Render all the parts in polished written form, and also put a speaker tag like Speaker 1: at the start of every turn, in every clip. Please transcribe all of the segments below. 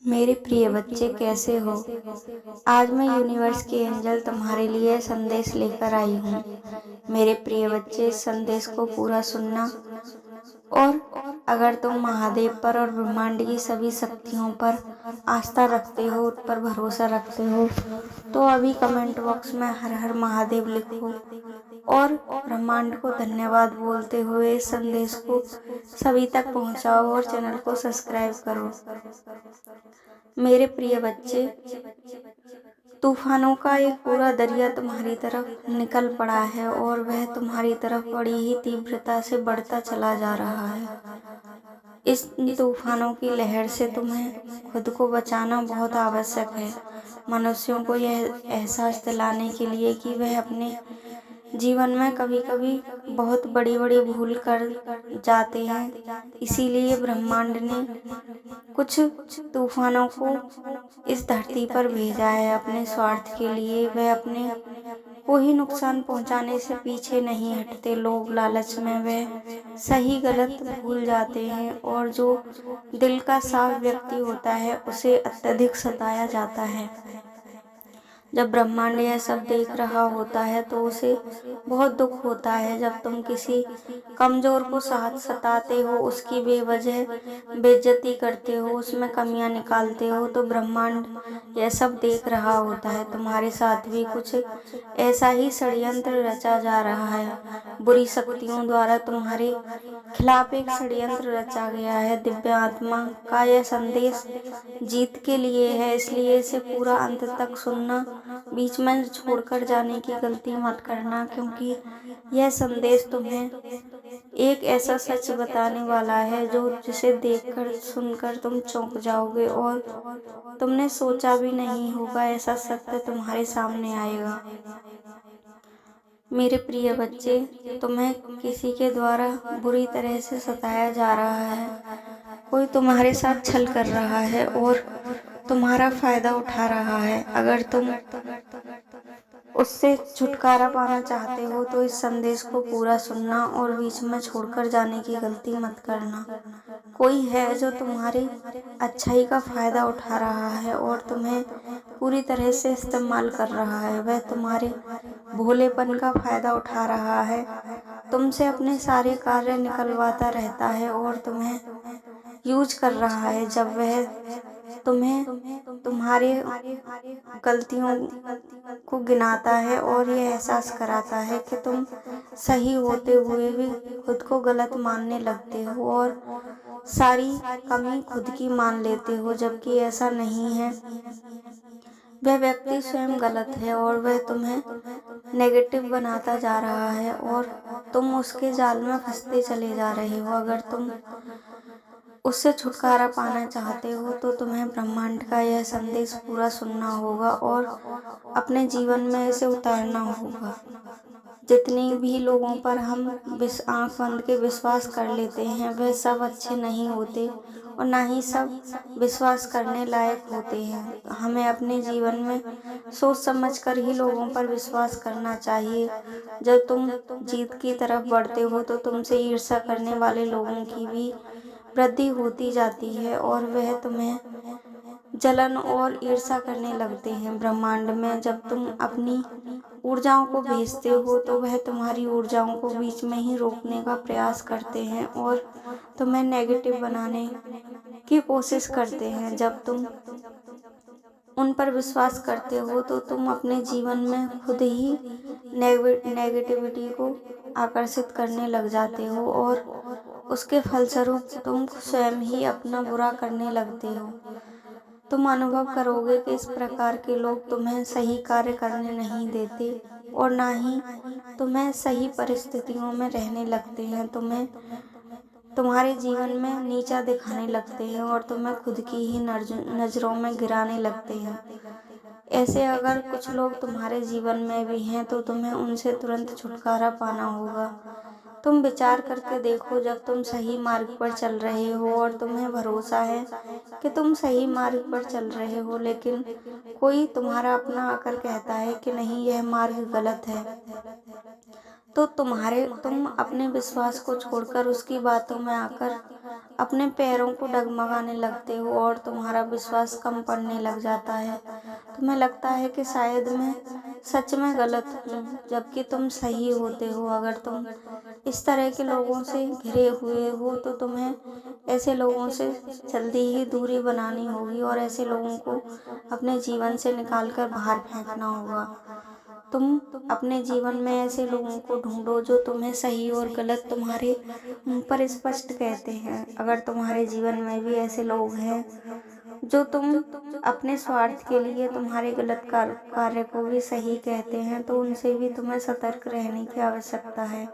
Speaker 1: मेरे प्रिय बच्चे, कैसे हो। आज मैं यूनिवर्स की एंजल तुम्हारे लिए संदेश लेकर आई हूँ। मेरे प्रिय बच्चे, इस संदेश को पूरा सुनना। और अगर तुम महादेव पर और ब्रह्मांड की सभी शक्तियों पर आस्था रखते हो, उन पर भरोसा रखते हो, तो अभी कमेंट बॉक्स में हर हर महादेव लिखो और ब्रह्मांड को धन्यवाद बोलते हुए इस संदेश को सभी तक पहुंचाओ और चैनल को सब्सक्राइब करो। मेरे प्रिय बच्चे, तूफानों का एक पूरा दरिया तुम्हारी तरफ निकल पड़ा है और वह तुम्हारी तरफ बड़ी ही तीव्रता से बढ़ता चला जा रहा है। इस तूफानों की लहर से तुम्हें खुद को बचाना बहुत आवश्यक है। मनुष्यों को यह एहसास दिलाने के लिए कि वह अपने जीवन में कभी कभी बहुत बड़ी बड़ी भूल कर जाते हैं, इसीलिए ब्रह्मांड ने कुछ तूफानों को इस धरती पर भेजा है अपने स्वार्थ के लिए। वह अपने को ही नुकसान पहुंचाने से पीछे नहीं हटते। लोग लालच में वह सही गलत भूल जाते हैं और जो दिल का साफ व्यक्ति होता है उसे अत्यधिक सताया जाता है। जब ब्रह्मांड यह सब देख रहा होता है तो उसे बहुत दुख होता है। जब तुम किसी कमजोर को सताते हो, उसकी बेवजह बेइज्जती करते हो, उसमें कमियां निकालते हो, तो ब्रह्मांड यह सब देख रहा होता है। तुम्हारे साथ भी कुछ ऐसा ही षड्यंत्र रचा जा रहा है। बुरी शक्तियों द्वारा तुम्हारे खिलाफ एक षड्यंत्र रचा गया है। दिव्य आत्मा का यह संदेश जीत के लिए है, इसलिए इसे पूरा अंत तक सुनना। बीच में छोड़कर जाने की गलती मत करना, क्योंकि यह संदेश तुम्हें एक ऐसा सच बताने वाला है जो जिसे देखकर सुनकर तुम चौंक जाओगे और तुमने सोचा भी नहीं होगा ऐसा सत्य तुम्हारे सामने आएगा। मेरे प्रिय बच्चे, तुम्हें किसी के द्वारा बुरी तरह से सताया जा रहा है। कोई तुम्हारे साथ छल कर रहा है और तुम्हारा फायदा उठा रहा है। अगर तुम उससे छुटकारा पाना चाहते हो तो इस संदेश को पूरा सुनना और बीच में छोड़कर जाने की गलती मत करना। कोई है जो तुम्हारी अच्छाई का फायदा उठा रहा है और तुम्हें पूरी तरह से इस्तेमाल कर रहा है। वह तुम्हारे भोलेपन का फायदा उठा रहा है, तुमसे अपने सारे कार्य निकलवाता रहता है और तुम्हें यूज कर रहा है। जब वह तुम्हें तुम्हारे गलतियों को गिनाता है और ये एहसास कराता है कि तुम सही होते हुए भी खुद को गलत मानने लगते हो और सारी कमी खुद की मान लेते हो, जबकि ऐसा नहीं है। वह व्यक्ति स्वयं गलत है और वह तुम्हें नेगेटिव बनाता जा रहा है और तुम उसके जाल में फंसते चले जा रहे हो। अगर तुम उससे छुटकारा पाना चाहते हो तो तुम्हें ब्रह्मांड का यह संदेश पूरा सुनना होगा और अपने जीवन में इसे उतारना होगा। जितने भी लोगों पर हम आंख बंद के विश्वास कर लेते हैं वह सब अच्छे नहीं होते और ना ही सब विश्वास करने लायक होते हैं। हमें अपने जीवन में सोच समझ कर ही लोगों पर विश्वास करना चाहिए। जब तुम जीत की तरफ बढ़ते हो तो तुमसे ईर्ष्या करने वाले लोगों की भी वृद्धि होती जाती है और वह तुम्हें जलन और ईर्ष्या करने लगते हैं। ब्रह्मांड में जब तुम अपनी ऊर्जाओं को भेजते हो तो वह तुम्हारी ऊर्जाओं को बीच में ही रोकने का प्रयास करते हैं और तुम्हें नेगेटिव बनाने की कोशिश करते हैं। जब तुम उन पर विश्वास करते हो तो तुम अपने जीवन में खुद ही नेगेटिविटी को आकर्षित करने लग जाते हो और उसके फलस्वरूप तुम स्वयं ही अपना बुरा करने लगते हो। तुम अनुभव करोगे कि इस प्रकार के लोग तुम्हें सही कार्य करने नहीं देते और ना ही तुम्हें सही परिस्थितियों में रहने लगते हैं। तुम्हें तुम्हारे जीवन में नीचा दिखाने लगते हैं और तुम्हें खुद की ही नज़रों में गिराने लगते हैं। ऐसे अगर कुछ लोग तुम्हारे जीवन में भी हैं तो तुम्हें उनसे तुरंत छुटकारा पाना होगा। तुम विचार करके देखो, जब तुम सही मार्ग पर चल रहे हो और तुम्हें भरोसा है कि तुम सही मार्ग पर चल रहे हो, लेकिन कोई तुम्हारा अपना आकर कहता है कि नहीं, यह मार्ग गलत है, तो तुम अपने विश्वास को छोड़कर उसकी बातों में आकर अपने पैरों को डगमगाने लगते हो और तुम्हारा विश्वास कम पड़ने लग जाता है। तुम्हें लगता है कि शायद मैं सच में गलत हूँ, जबकि तुम सही होते हो। अगर तुम इस तरह के लोगों से घिरे हुए हो तो तुम्हें ऐसे लोगों से जल्दी ही दूरी बनानी होगी और ऐसे लोगों को अपने जीवन से निकाल कर बाहर फेंकना होगा। तुम अपने जीवन में ऐसे लोगों को ढूंढो जो तुम्हें सही और गलत तुम्हारे मुंह पर स्पष्ट कहते हैं। अगर तुम्हारे जीवन में भी ऐसे लोग हैं जो तुम अपने स्वार्थ के लिए तुम्हारे गलत कार्य को भी सही कहते हैं, तो उनसे भी तुम्हें सतर्क रहने की आवश्यकता है।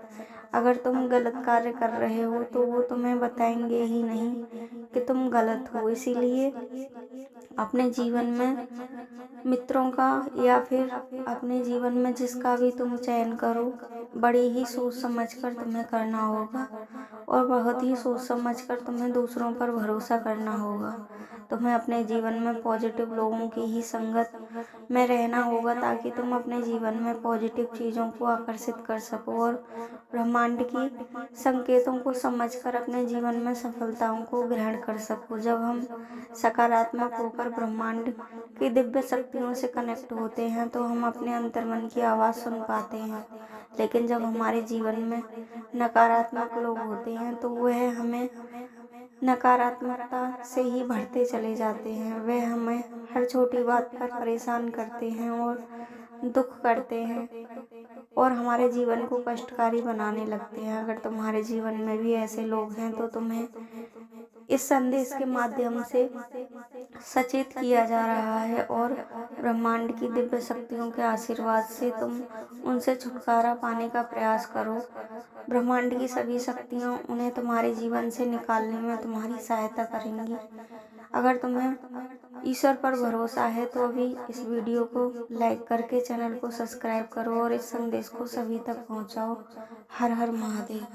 Speaker 1: अगर तुम गलत कार्य कर रहे हो तो वो तुम्हें बताएंगे ही नहीं कि तुम गलत हो। इसीलिए अपने जीवन में मित्रों का या फिर अपने जीवन में जिसका भी तुम चयन करो, बड़ी ही सोच समझकर तुम्हें करना होगा और बहुत ही सोच समझकर तुम्हें दूसरों पर भरोसा करना होगा। तुम्हें अपने जीवन में पॉजिटिव लोगों की ही संगत में रहना होगा ताकि तुम अपने जीवन में पॉजिटिव चीज़ों को आकर्षित कर सको और ब्रह्मांड की संकेतों को समझकर अपने जीवन में सफलताओं को ग्रहण कर सको। जब हम सकारात्मक होकर ब्रह्मांड की दिव्य शक्तियों से कनेक्ट होते हैं तो हम अपने अंतर्मन की आवाज़ सुन पाते हैं। लेकिन जब हमारे जीवन में नकारात्मक लोग होते हैं तो वह हमें नकारात्मकता से ही भरते चले जाते हैं। वे हमें हर छोटी बात पर परेशान करते हैं और दुख करते हैं और हमारे जीवन को कष्टकारी बनाने लगते हैं। अगर तुम्हारे जीवन में भी ऐसे लोग हैं तो तुम्हें इस संदेश के माध्यम से सचेत किया जा रहा है और ब्रह्मांड की दिव्य शक्तियों के आशीर्वाद से तुम उनसे छुटकारा पाने का प्रयास करो। ब्रह्मांड की सभी शक्तियाँ उन्हें तुम्हारे जीवन से निकालने में तुम्हारी सहायता करेंगी। अगर तुम्हें ईश्वर पर भरोसा है तो अभी इस वीडियो को लाइक करके चैनल को सब्सक्राइब करो और इस संदेश को सभी तक पहुंचाओ। हर हर महादेव।